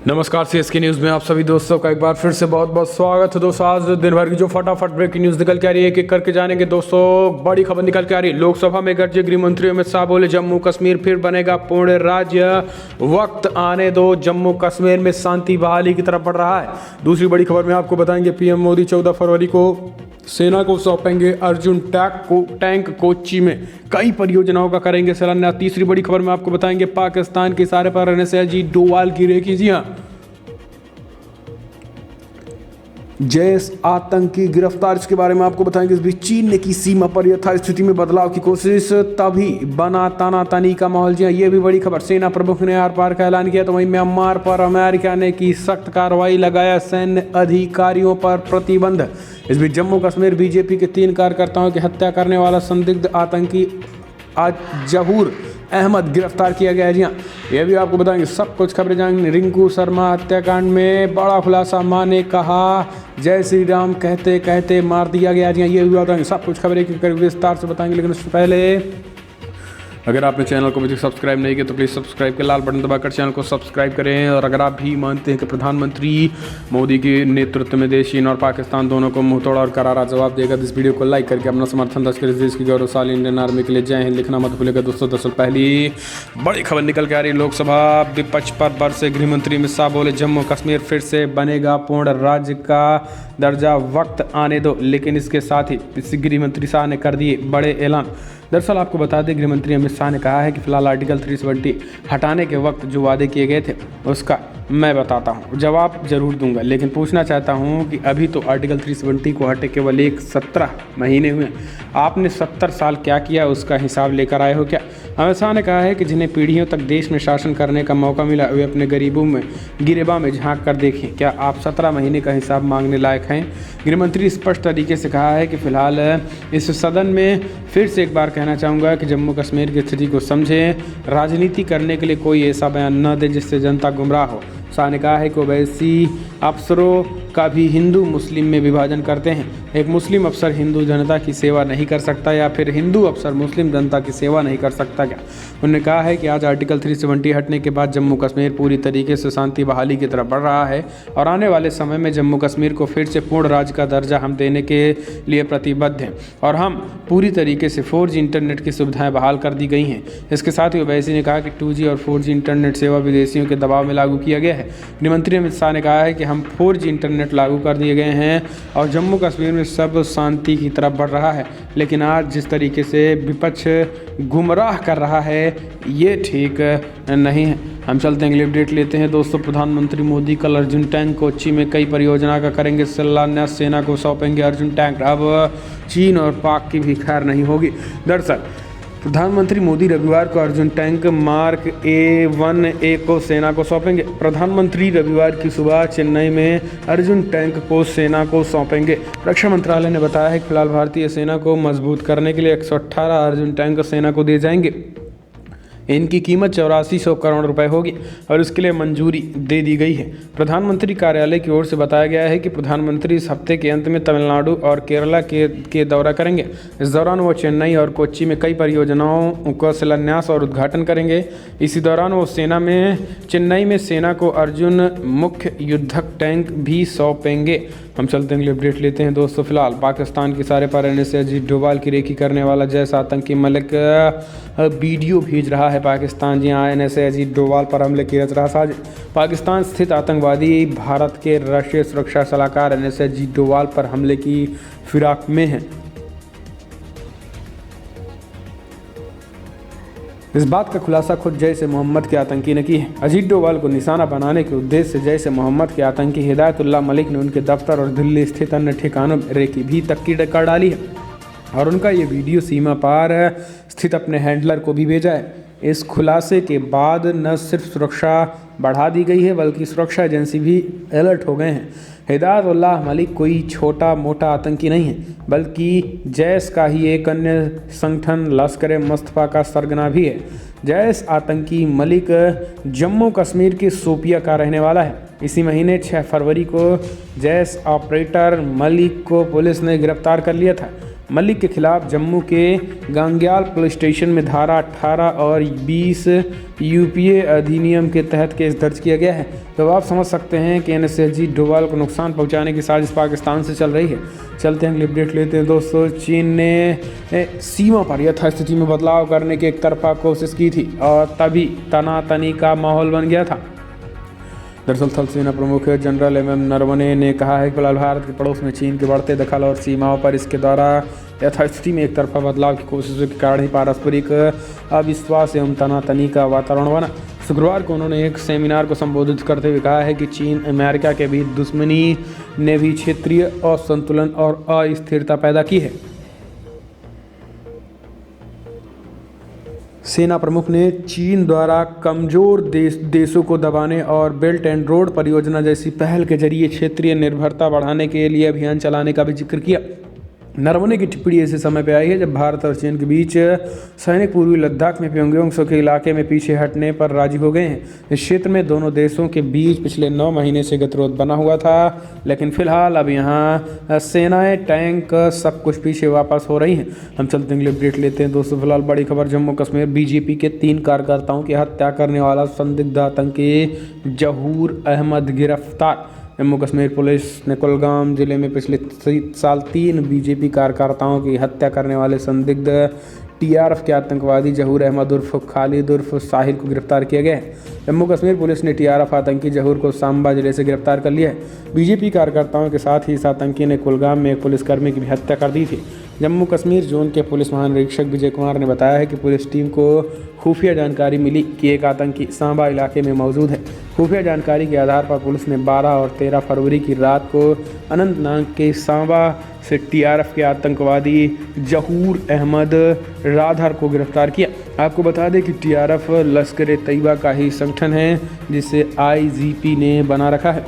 नमस्कार CSK news में आप सभी दोस्तों का एक बार फिर से बहुत बहुत स्वागत है। दोस्तों आज दिन भर की जो फटाफट ब्रेकिंग न्यूज़ निकल के आ रही है, एक करके जानेंगे। दोस्तों बड़ी खबर निकल के आ रही है, लोकसभा में गरजे गृह मंत्री अमित शाह बोले जम्मू कश्मीर फिर बनेगा पूर्ण राज्य, वक्त आने दो, जम्मू कश्मीर में शांति बहाली की तरफ बढ़ रहा है। दूसरी बड़ी खबर में आपको बताएंगे पीएम मोदी 14 फरवरी को सेना को सौंपेंगे अर्जुन टैंक कोच्चि में कई परियोजनाओं का करेंगे शिलान्यास। तीसरी बड़ी खबर में आपको बताएंगे पाकिस्तान के इशारे पर रहने से अजीत डोवाल की रेकी। जी हाँ, जैश आतंकी गिरफ्तार, इसके बारे में आपको बताएंगे। इस बीच चीन ने की सीमा पर यथास्थिति में बदलाव की कोशिश, तभी बना तानातानी का माहौल। जी हाँ, ये भी बड़ी खबर। सेना प्रमुख ने आर पार का ऐलान किया, तो वहीं म्यांमार पर अमेरिका ने की सख्त कार्रवाई, लगाया सैन्य अधिकारियों पर प्रतिबंध। इस बीच जम्मू कश्मीर बीजेपी के 3 कार्यकर्ताओं की हत्या करने वाला संदिग्ध आतंकी आज जहूर अहमद गिरफ्तार किया गया है। जी हाँ, यह भी आपको बताएंगे। सब कुछ खबरें जानेंगे। रिंकू शर्मा हत्याकांड में बड़ा खुलासा, मां ने कहा जय श्री राम कहते कहते मार दिया गया। जी हाँ, ये भी बताएंगे। सब कुछ खबरें विस्तार से बताएंगे, लेकिन उससे पहले अगर आपने चैनल को अभी तक सब्सक्राइब नहीं किया तो प्लीज़ सब्सक्राइब के लाल बटन दबाकर चैनल को सब्सक्राइब करें। और अगर आप भी मानते हैं कि प्रधानमंत्री मोदी के नेतृत्व में देश, चीन और पाकिस्तान दोनों को मुंहतोड़ और करारा जवाब देगा, तो इस वीडियो को लाइक करके अपना समर्थन दर्ज करें। देश की गौरवशाली इंडियन आर्मी के लिए जय हिंद लिखना मत भूलिएगा। दोस्तों दरअसल पहली बड़ी खबर निकल के आ रही है, लोकसभा विपक्ष पर बरसे गृह मंत्री अमित शाह बोले जम्मू कश्मीर फिर से बनेगा पूर्ण राज्य का दर्जा, वक्त आने दो। लेकिन इसके साथ ही गृह मंत्री शाह ने कर दिए बड़े ऐलान। दरअसल आपको बता दें, गृह मंत्री अमित शाह ने कहा है कि फिलहाल आर्टिकल 370 हटाने के वक्त जो वादे किए गए थे उसका मैं बताता हूँ, जवाब जरूर दूंगा, लेकिन पूछना चाहता हूँ कि अभी तो आर्टिकल 370 को हटे केवल 17 महीने हुए, आपने 70 साल क्या किया उसका हिसाब लेकर आए हो क्या? अमित शाह ने कहा है कि जिन्हें पीढ़ियों तक देश में शासन करने का मौका मिला वे अपने गरीबों में गिरेबा में झांक कर देखें, क्या आप 17 महीने का हिसाब मांगने लायक हैं? गृहमंत्री स्पष्ट तरीके से कहा है कि फिलहाल इस सदन में फिर से एक बार कहना चाहूँगा कि जम्मू कश्मीर की स्थिति को समझें, राजनीति करने के लिए कोई ऐसा बयान न दे जिससे जनता गुमराह हो। शाह ने कहा है कि ओवैसी अफसरों का भी हिंदू मुस्लिम में विभाजन करते हैं। एक मुस्लिम अफसर हिंदू जनता की सेवा नहीं कर सकता या फिर हिंदू अफसर मुस्लिम जनता की सेवा नहीं कर सकता क्या? उन्होंने कहा है कि आज आर्टिकल 370 हटने के बाद जम्मू कश्मीर पूरी तरीके से शांति बहाली की तरफ बढ़ रहा है और आने वाले समय में जम्मू कश्मीर को फिर से पूर्ण राज्य का दर्जा हम देने के लिए प्रतिबद्ध हैं और हम पूरी तरीके से 4G इंटरनेट की सुविधाएं बहाल कर दी गई हैं। इसके साथ ही ओवैसी ने कहा कि 2G और 4G इंटरनेट सेवा विदेशियों के दबाव में लागू किया गया है। गृहमंत्री अमित शाह ने कहा है कि हम 4G इंटरनेट लागू कर दिए गए हैं और जम्मू कश्मीर में सब शांति की तरफ बढ़ रहा है, लेकिन आज जिस तरीके से विपक्ष गुमराह कर रहा है ये ठीक नहीं है। हम चलते हैं, अगली अपडेट लेते हैं। दोस्तों प्रधानमंत्री मोदी कल अर्जुन टैंक कोच्चि में कई परियोजना का करेंगे शिलान्यास, सेना को सौंपेंगे अर्जुन टैंक। अब चीन और पाक की भी खैर नहीं होगी। दरअसल प्रधानमंत्री मोदी रविवार को अर्जुन टैंक मार्क A1A को सेना को सौंपेंगे। प्रधानमंत्री रविवार की सुबह चेन्नई में अर्जुन टैंक को सेना को सौंपेंगे। रक्षा मंत्रालय ने बताया है कि फिलहाल भारतीय सेना को मजबूत करने के लिए 118 अर्जुन टैंक सेना को दिए जाएंगे। इनकी कीमत 8400 करोड़ रुपए होगी और इसके लिए मंजूरी दे दी गई है। प्रधानमंत्री कार्यालय की ओर से बताया गया है कि प्रधानमंत्री इस हफ्ते के अंत में तमिलनाडु और केरला के दौरा करेंगे। इस दौरान वो चेन्नई और कोच्चि में कई परियोजनाओं का शिलान्यास और उद्घाटन करेंगे। इसी दौरान वो चेन्नई में सेना को अर्जुन मुख्य युद्धक टैंक भी सौंपेंगे। हम चलते हैं, अपडेट लेते हैं। दोस्तों फिलहाल पाकिस्तान के इशारे पर रहने से अजीत डोवाल की रेकी करने वाला जैश आतंकी मलिक वीडियो भेज रहा है पाकिस्तान। जी हाँ, ऐसे अजीत डोवाल पर हमले की रच रहा साजिश। पाकिस्तान स्थित आतंकवादी भारत के राष्ट्रीय सुरक्षा सलाहकार ऐसे अजीत डोवाल पर हमले की फिराक में हैं। इस बात का खुलासा खुद जैश ए मोहम्मद के आतंकी ने की है। अजीत डोवाल को निशाना बनाने के उद्देश्य से जैश ए मोहम्मद के आतंकी हिदायतुल्लाह मलिक ने उनके दफ्तर और दिल्ली स्थित अन्य ठिकानों में रेकी भी तक की कर डाली है और उनका ये वीडियो सीमा पार स्थित अपने हैंडलर को भी भेजा है। इस खुलासे के बाद न सिर्फ सुरक्षा बढ़ा दी गई है बल्कि सुरक्षा एजेंसी भी अलर्ट हो गए हैं। हिदायतुल्लाह मलिक कोई छोटा मोटा आतंकी नहीं है बल्कि जैश का ही एक अन्य संगठन लश्कर मुस्तफ़ा का सरगना भी है। जैश आतंकी मलिक जम्मू कश्मीर के शोपिया का रहने वाला है। इसी महीने 6 फरवरी को जैश ऑपरेटर मलिक को पुलिस ने गिरफ्तार कर लिया था। मलिक के खिलाफ जम्मू के गांग्याल पुलिस स्टेशन में धारा 18 और 20 यूपीए अधिनियम के तहत केस दर्ज किया गया है। तो आप समझ सकते हैं कि एनएसजी डोभाल को नुकसान पहुंचाने की साजिश पाकिस्तान से चल रही है। चलते हैं अगली अपडेट लेते हैं दोस्तों। चीन ने सीमा पर यथास्थिति में बदलाव करने की एक तरफा कोशिश की थी और तभी तनातनी का माहौल बन गया था। दरअसल थल सेना प्रमुख जनरल एम नरवणे ने कहा है कि फिलहाल भारत के पड़ोस में चीन के बढ़ते दखल और सीमाओं पर इसके द्वारा यथास्थिति में एक तरफा बदलाव की कोशिशों के कारण ही पारस्परिक अविश्वास एवं तनातनी का वातावरण बना। शुक्रवार को उन्होंने एक सेमिनार को संबोधित करते हुए कहा है कि चीन अमेरिका के बीच दुश्मनी ने भी क्षेत्रीय असंतुलन और अस्थिरता पैदा की है। सेना प्रमुख ने चीन द्वारा कमजोर देशों को दबाने और बेल्ट एंड रोड परियोजना जैसी पहल के जरिए क्षेत्रीय निर्भरता बढ़ाने के लिए अभियान चलाने का भी जिक्र किया। नरवणे की टिप्पणी ऐसे समय पर आई है जब भारत और चीन के बीच सैनिक पूर्वी लद्दाख में प्योंगयांग के इलाके में पीछे हटने पर राजी हो गए हैं। इस क्षेत्र में दोनों देशों के बीच पिछले 9 महीने से गतिरोध बना हुआ था, लेकिन फिलहाल अब यहाँ सेनाएं, टैंक सब कुछ पीछे वापस हो रही हैं। हम चलते हैं अपडेट लेते हैं दोस्तों। फिलहाल बड़ी खबर, जम्मू कश्मीर बीजेपी के 3 कार्यकर्ताओं की हत्या करने वाला संदिग्ध आतंकी जहूर अहमद गिरफ्तार। जम्मू कश्मीर पुलिस ने कुलगाम जिले में पिछले साल 3 बीजेपी कार्यकर्ताओं की हत्या करने वाले संदिग्ध टीआरएफ के आतंकवादी जहूर अहमद उर्फ खालिद उर्फ साहिल को गिरफ्तार किया गया है। जम्मू कश्मीर पुलिस ने टीआरएफ आतंकी जहूर को सांबा जिले से गिरफ्तार कर लिया है। बीजेपी कार्यकर्ताओं के साथ ही इस आतंकी ने कुलगाम में एक पुलिसकर्मी की भी हत्या कर दी थी। जम्मू कश्मीर जोन के पुलिस महानिरीक्षक विजय कुमार ने बताया है कि पुलिस टीम को खुफिया जानकारी मिली कि एक आतंकी सांबा इलाके में मौजूद है। खुफिया जानकारी के आधार पर पुलिस ने 12 और 13 फरवरी की रात को अनंतनाग के सांबा से टीआरएफ के आतंकवादी जहूर अहमद राधर को गिरफ्तार किया। आपको बता दें कि टीआरएफ लश्कर-ए-तैयबा का ही संगठन है जिसे आईजीपी ने बना रखा है।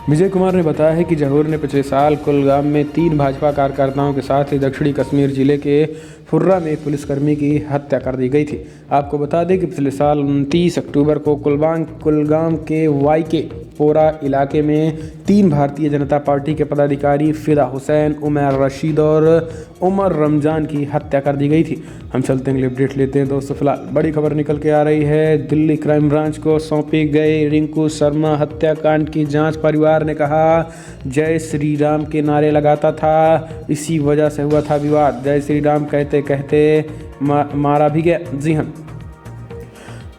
विजय कुमार ने बताया है कि जहूर ने पिछले साल कुलगाम में 3 भाजपा कार्यकर्ताओं के साथ ही दक्षिणी कश्मीर जिले के फुर्रा में एक पुलिसकर्मी की हत्या कर दी गई थी। आपको बता दें कि पिछले साल 29 अक्टूबर को कुलगाम के वाईके पोरा इलाके में 3 भारतीय जनता पार्टी के पदाधिकारी फिदा हुसैन, उमर रशीद और उमर रमजान की हत्या कर दी गई थी। हम चलते हैं अपडेट लेते हैं दोस्तों। फिलहाल बड़ी खबर निकल के आ रही है, दिल्ली क्राइम ब्रांच को सौंपी गई रिंकू शर्मा हत्याकांड की जांच। परिवार ने कहा जय श्री राम के नारे लगाता था, इसी वजह से हुआ था विवाद। जय श्री राम कहते कहते मारा भी गया। जी हाँ,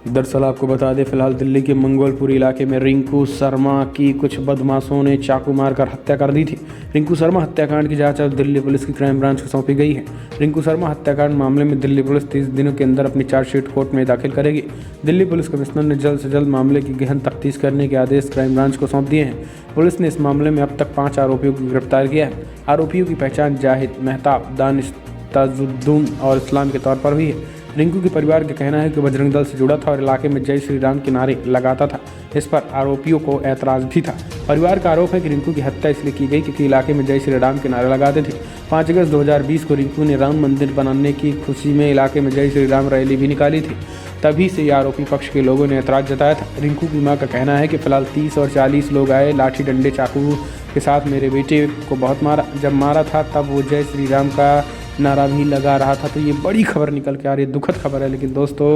दरअसल आपको बता दें फिलहाल दिल्ली के मंगोलपुर इलाके में रिंकू शर्मा की कुछ बदमाशों ने चाकू मारकर हत्या कर दी थी। रिंकू शर्मा हत्याकांड की जांच अब दिल्ली पुलिस की क्राइम ब्रांच को सौंपी गई है। रिंकू शर्मा हत्याकांड मामले में दिल्ली पुलिस 30 दिनों के अंदर अपनी चार्जशीट कोर्ट में दाखिल करेगी। दिल्ली पुलिस कमिश्नर ने जल्द से जल्द मामले की गहन तफ्तीश करने के आदेश क्राइम ब्रांच को सौंप दिए हैं। पुलिस ने इस मामले में अब तक 5 आरोपियों को गिरफ्तार किया है। आरोपियों की पहचान जाहिद, मेहताब, दानिश, ताजुद्दीन और इस्लाम के तौर पर हुई है। रिंकू के परिवार का कहना है कि बजरंग दल से जुड़ा था और इलाके में जय श्री राम के नारे लगाता था। इस पर आरोपियों को ऐतराज भी था। परिवार का आरोप है कि रिंकू की हत्या इसलिए की गई क्योंकि इलाके में जय श्री राम के नारे लगाते थे। 5 अगस्त 2020 को रिंकू ने राम मंदिर बनाने की खुशी में इलाके में जय श्री राम रैली भी निकाली थी। तभी से आरोपी पक्ष के लोगों ने ऐतराज जताया था। रिंकू की मां का कहना है कि फिलहाल 30 और 40 लोग आए, लाठी डंडे चाकू के साथ मेरे बेटे को बहुत मारा। जब मारा था तब वो जय श्री राम का नारा भी लगा रहा था। तो ये बड़ी खबर निकल के आ रही है, दुखद खबर है। लेकिन दोस्तों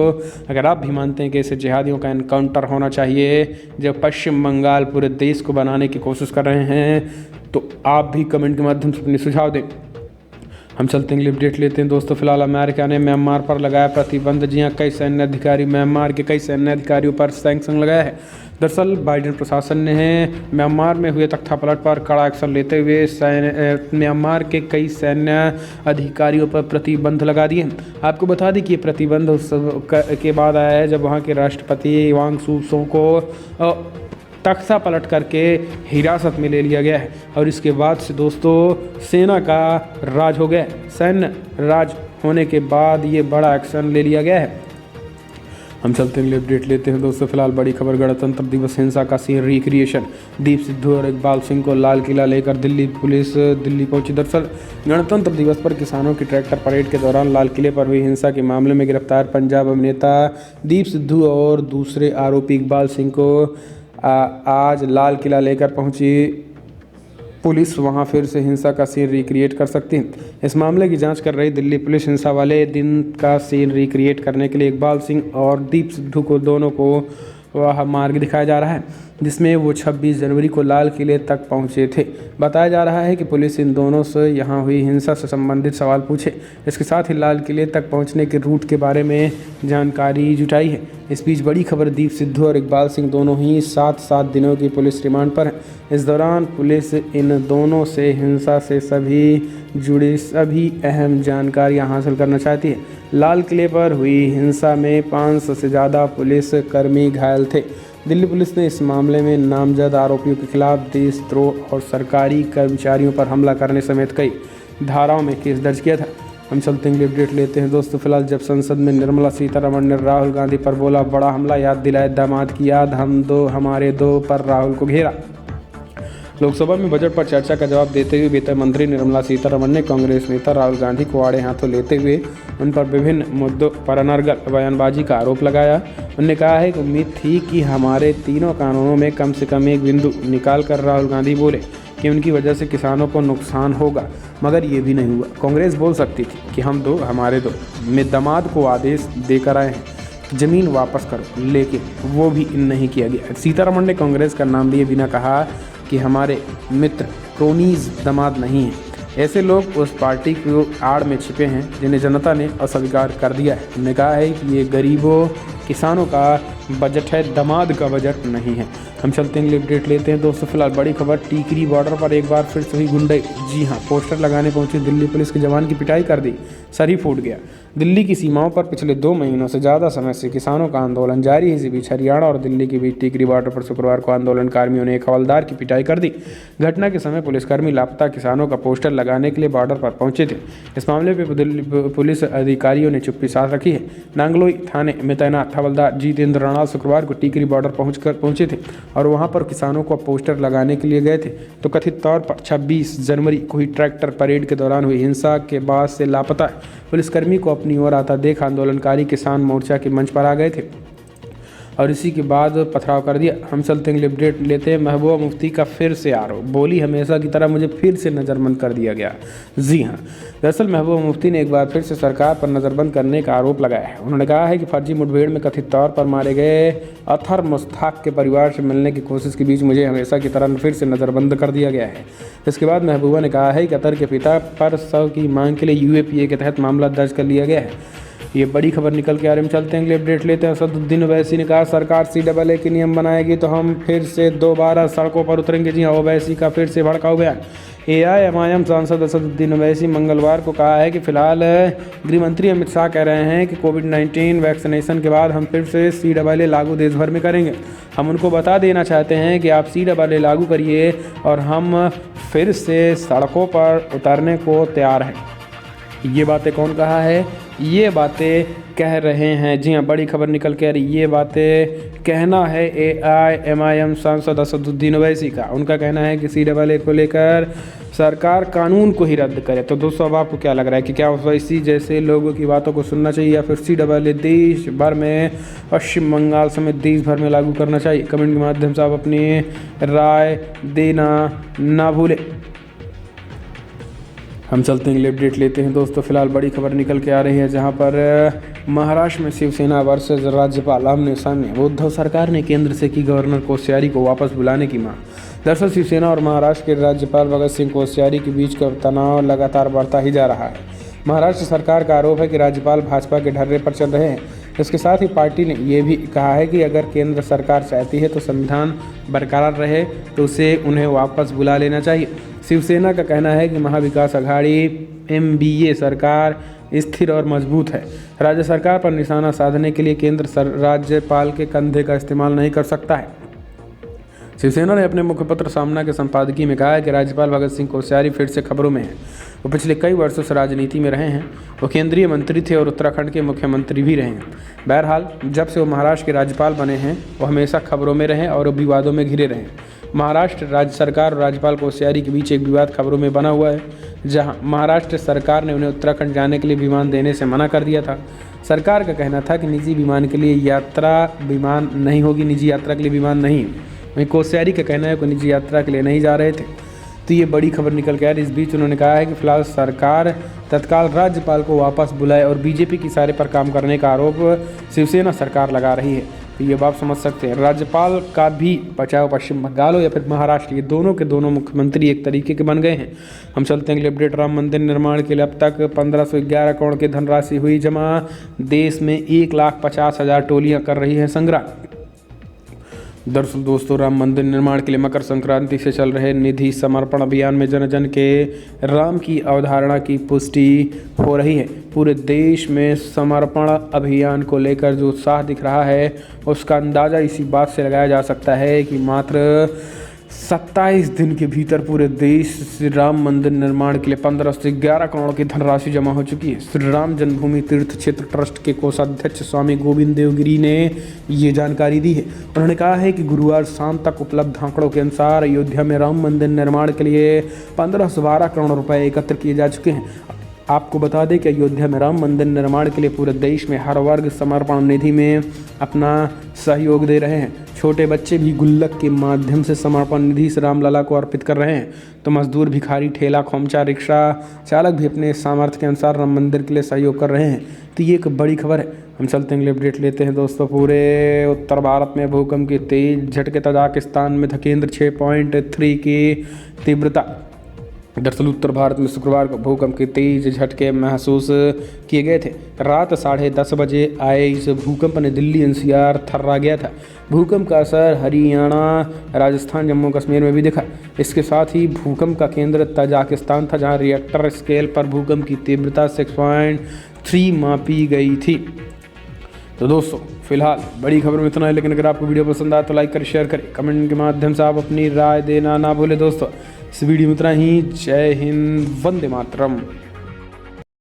अगर आप भी मानते हैं कि ऐसे जिहादियों का एनकाउंटर होना चाहिए जो पश्चिम बंगाल पूरे देश को बनाने की कोशिश कर रहे हैं, तो आप भी कमेंट के माध्यम से अपने सुझाव दें। हम चलते हैं अपडेट लेते हैं दोस्तों। फिलहाल अमेरिका ने म्यांमार पर लगाया प्रतिबंध। जी हाँ, कई सैन्य अधिकारी म्यांमार के कई सैन्य अधिकारियों पर सैंक्शन लगाया है। दरअसल बाइडेन प्रशासन ने म्यांमार में हुए तख्तापलट पर कड़ा एक्शन लेते हुए म्यांमार के कई सैन्य अधिकारियों पर प्रतिबंध लगा दिए। आपको बता दें कि ये प्रतिबंध उस के बाद आया है जब वहाँ के राष्ट्रपति वांग सू को तख्ता पलट करके हिरासत में ले लिया गया है और इसके बाद से दोस्तों सेना का राज हो गया। सैन्य राज होने के बाद ये बड़ा एक्शन ले लिया गया है। हम चलते हैं अपडेट लेते हैं दोस्तों। फिलहाल बड़ी खबर, गणतंत्र दिवस हिंसा का सीन रिक्रिएशन। दीप सिद्धू और इकबाल सिंह को लाल किला लेकर दिल्ली पुलिस दिल्ली पहुंची। दरअसल गणतंत्र दिवस पर किसानों की ट्रैक्टर परेड के दौरान लाल किले पर हुई हिंसा के मामले में गिरफ्तार पंजाब अभिनेता दीप सिद्धू और दूसरे आरोपी इकबाल सिंह को आज लाल किला लेकर पहुंची पुलिस वहां फिर से हिंसा का सीन रिक्रिएट कर सकती है। इस मामले की जांच कर रही दिल्ली पुलिस हिंसा वाले दिन का सीन रिक्रिएट करने के लिए इकबाल सिंह और दीप सिद्धू को दोनों को वह मार्ग दिखाया जा रहा है, जिसमें वो 26 जनवरी को लाल किले तक पहुंचे थे। बताया जा रहा है कि पुलिस इन दोनों से यहां हुई हिंसा से संबंधित सवाल पूछे, इसके साथ ही लाल किले तक पहुंचने के रूट के बारे में जानकारी जुटाई है। इस बीच बड़ी खबर, दीप सिद्धू और इकबाल सिंह दोनों ही 7 दिनों की पुलिस रिमांड पर हैं। इस दौरान पुलिस इन दोनों से हिंसा से जुड़ी सभी अहम जानकारियां हासिल करना चाहती है। लाल किले पर हुई हिंसा में 500 से ज़्यादा पुलिस कर्मी घायल थे। दिल्ली पुलिस ने इस मामले में नामजद आरोपियों के खिलाफ देशद्रोह और सरकारी कर्मचारियों पर हमला करने समेत कई धाराओं में केस दर्ज किया था। हम चलते हैं, अपडेट लेते हैं दोस्तों। फिलहाल जब संसद में निर्मला सीतारमण ने राहुल गांधी पर बोला बड़ा हमला, याद दिलाए दामाद की याद, हमारे दो पर राहुल को घेरा। लोकसभा में बजट पर चर्चा का जवाब देते हुए वित्त मंत्री निर्मला सीतारमण ने कांग्रेस नेता राहुल गांधी को आड़े हाथों लेते हुए उन पर विभिन्न मुद्दों पर अनर्गल बयानबाजी का आरोप लगाया। उन्होंने कहा है कि उम्मीद थी कि हमारे तीनों कानूनों में कम से कम एक बिंदु निकाल कर राहुल गांधी बोले कि उनकी वजह से किसानों को नुकसान होगा, मगर ये भी नहीं हुआ। कांग्रेस बोल सकती थी कि हम दो हमारे दो में दामाद को आदेश देकर आए हैं जमीन वापस करो, लेकिन वो भी नहीं किया गया। सीतारमण ने कांग्रेस का नाम लिए बिना कहा कि हमारे मित्र क्रोनीज दामाद नहीं हैं। ऐसे लोग उस पार्टी की आड़ में छिपे हैं जिन्हें जनता ने अस्वीकार कर दिया है। उन्होंने कहा है कि ये गरीबों किसानों का बजट है, दामाद का बजट नहीं है। हम चलते हैं, अपडेट लेते हैं दोस्तों। फिलहाल बड़ी खबर, टिकरी बॉर्डर पर एक बार फिर से हुई गुंडई। जी हां, पोस्टर लगाने पहुंची दिल्ली पुलिस के जवान की पिटाई कर दी, सर ही फूट गया। दिल्ली की सीमाओं पर पिछले 2 महीनों से ज़्यादा समय से किसानों का आंदोलन जारी है। इसी बीच हरियाणा और दिल्ली के बीच टिकरी बॉर्डर पर शुक्रवार को आंदोलनकारियों ने एक हवलदार की पिटाई कर दी। घटना के समय पुलिसकर्मी लापता किसानों का पोस्टर लगाने के लिए बॉर्डर पर पहुंचे थे। इस मामले पर दिल्ली पुलिस अधिकारियों ने चुप्पी साध रखी है। नांगलोई थाने में तैनात हवलदार जितेंद्र राणा शुक्रवार को टिकरी बॉर्डर पहुंचे थे और वहां पर किसानों को पोस्टर लगाने के लिए गए थे, तो कथित तौर पर 26 जनवरी को ही ट्रैक्टर परेड के दौरान हुई हिंसा के बाद से लापता है। पुलिसकर्मी को अपनी ओर आता देख आंदोलनकारी किसान मोर्चा के मंच पर आ गए थे और इसी के बाद पथराव कर दिया। हम चलते हैं, अपडेट लेते हैं। महबूबा मुफ्ती का फिर से आरोप, बोली हमेशा की तरह मुझे फिर से नज़रबंद कर दिया गया। जी हां, दरअसल महबूबा मुफ्ती ने एक बार फिर से सरकार पर नज़रबंद करने का आरोप लगाया है। उन्होंने कहा है कि फर्जी मुठभेड़ में कथित तौर पर मारे गए अतहर मुश्ताक के परिवार से मिलने की कोशिश के बीच मुझे हमेशा की तरह फिर से नज़रबंद कर दिया गया है। इसके बाद महबूबा ने कहा है कि अतहर के पिता पर शव की मांग के लिए UAPA के तहत मामला दर्ज कर लिया गया है। ये बड़ी खबर निकल के आ रही है। चलते हैं, अपडेट लेते हैं। असदुद्दीन ओवैसी ने कहा सरकार CAA के नियम बनाएगी तो हम फिर से दोबारा सड़कों पर उतरेंगे। जी हाँ, ओवैसी का फिर से भड़काऊ बयान। AIMIM सांसद असदुद्दीन ओवैसी मंगलवार को कहा है कि फिलहाल गृह मंत्री अमित शाह कह रहे हैं कि कोविड-19 वैक्सीनेशन के बाद हम फिर से CAA लागू देश भर में करेंगे। हम उनको बता देना चाहते हैं कि आप CAA लागू करिए और हम फिर से सड़कों पर उतरने को तैयार हैं। ये बातें कौन कहा है? ये बातें कह रहे हैं, जी हाँ, बड़ी खबर निकल के आ रही, ये बातें कहना है AIMIM सांसद असदुद्दीन ओवैसी का। उनका कहना है कि CAA को लेकर सरकार कानून को ही रद्द करे। तो दोस्तों, अब आपको क्या लग रहा है कि क्या ओवैसी जैसे लोगों की बातों को सुनना चाहिए या फिर CAA देश भर में, पश्चिम बंगाल समेत देश भर में लागू करना चाहिए? कमेंट के माध्यम से आप अपनी राय देना ना भूलें। हम चलते हैं, अपडेट लेते हैं दोस्तों। फिलहाल बड़ी खबर निकल के आ रही है, जहां पर महाराष्ट्र में शिवसेना वर्सेस राज्यपाल आमने सामने। उद्धव सरकार ने केंद्र से की गवर्नर कोश्यारी को वापस बुलाने की मांग। दरअसल शिवसेना और महाराष्ट्र के राज्यपाल भगत सिंह कोश्यारी के बीच का तनाव लगातार बढ़ता ही जा रहा है। महाराष्ट्र सरकार का आरोप है कि राज्यपाल भाजपा के ढर्रे पर चल रहे हैं। इसके साथ ही पार्टी ने यह भी कहा है कि अगर केंद्र सरकार चाहती है तो संविधान बरकरार रहे तो उसे उन्हें वापस बुला लेना चाहिए। शिवसेना का कहना है कि महाविकास आघाड़ी MBA सरकार स्थिर और मजबूत है। राज्य सरकार पर निशाना साधने के लिए केंद्र राज्यपाल के कंधे का इस्तेमाल नहीं कर सकता है। शिवसेना ने अपने मुखपत्र सामना के संपादकीय में कहा है कि राज्यपाल भगत सिंह कोश्यारी फिर से खबरों में हैं। वो पिछले कई वर्षों से राजनीति में रहे हैं। वो केंद्रीय मंत्री थे और उत्तराखंड के मुख्यमंत्री भी रहे हैं। बहरहाल, जब से वो महाराष्ट्र के राज्यपाल बने हैं वो हमेशा खबरों में रहे और विवादों में घिरे रहे। महाराष्ट्र राज्य सरकार और राज्यपाल कोश्यारी के बीच एक विवाद खबरों में बना हुआ है, जहां महाराष्ट्र सरकार ने उन्हें उत्तराखंड जाने के लिए विमान देने से मना कर दिया था। सरकार का कहना था कि निजी विमान के लिए यात्रा विमान नहीं होगी, निजी यात्रा के लिए विमान नहीं। वहीं कोश्यारी का कहना है कि निजी यात्रा के लिए नहीं जा रहे थे। तो ये बड़ी खबर निकल के आ रही। इस बीच उन्होंने कहा है कि फिलहाल सरकार तत्काल राज्यपाल को वापस बुलाए और बीजेपी की इशारे पर काम करने का आरोप शिवसेना सरकार लगा रही है। तो ये बात समझ सकते हैं, राज्यपाल का भी बचाव पश्चिम बंगाल हो या फिर महाराष्ट्र, ये दोनों के दोनों मुख्यमंत्री एक तरीके के बन गए हैं। हम चलते हैं अगले अपडेट। राम मंदिर निर्माण के लिए अब तक 1511 करोड़ की धनराशि हुई जमा। देश में 1,50,000 टोलियाँ कर रही है संग्रह। दरअसल दोस्तों, राम मंदिर निर्माण के लिए मकर संक्रांति से चल रहे निधि समर्पण अभियान में जन जन के राम की अवधारणा की पुष्टि हो रही है। पूरे देश में समर्पण अभियान को लेकर जो उत्साह दिख रहा है उसका अंदाज़ा इसी बात से लगाया जा सकता है कि मात्र 27 दिन के भीतर पूरे देश श्री राम मंदिर निर्माण के लिए 15 से 11 करोड़ की धनराशि जमा हो चुकी है। श्री राम जन्मभूमि तीर्थ क्षेत्र ट्रस्ट के कोषाध्यक्ष स्वामी गोविंद देवगिरी ने ये जानकारी दी है। उन्होंने कहा है कि गुरुवार शाम तक उपलब्ध आंकड़ों के अनुसार अयोध्या में राम मंदिर निर्माण के लिए 15 से 12 करोड़ रुपए एकत्र किए जा चुके हैं। आपको बता दें कि अयोध्या में राम मंदिर निर्माण के लिए पूरे देश में हर वर्ग समर्पण निधि में अपना सहयोग दे रहे हैं। छोटे बच्चे भी गुल्लक के माध्यम से समर्पण निधि से रामलला को अर्पित कर रहे हैं। तो मजदूर, भिखारी, ठेला, खोमचा, रिक्शा चालक भी अपने सामर्थ्य के अनुसार राम मंदिर के लिए सहयोग कर रहे हैं। तो ये एक बड़ी खबर है। हम चलते हैं अपडेट लेते हैं दोस्तों। पूरे उत्तर भारत में भूकंप की तेज झटके, तजाकिस्तान में था केंद्र 6.3 की तीव्रता। दरअसल उत्तर भारत में शुक्रवार को भूकंप के तेज झटके महसूस किए गए थे। रात 10:30 बजे आए इस भूकंप ने दिल्ली एनसीआर थर्रा गया था। भूकंप का असर हरियाणा, राजस्थान, जम्मू कश्मीर में भी दिखा। इसके साथ ही भूकंप का केंद्र तजाकिस्तान था, जहां रिएक्टर स्केल पर भूकंप की तीव्रता 6.3 मापी गई थी। तो दोस्तों, फिलहाल बड़ी खबर में इतना है, लेकिन अगर आपको वीडियो पसंद आए तो लाइक करें, शेयर करें, कमेंट के माध्यम से आप अपनी राय देना ना भूलें। दोस्तों, इस वीडियो में इतना ही। जय हिंद, वंदे मातरम।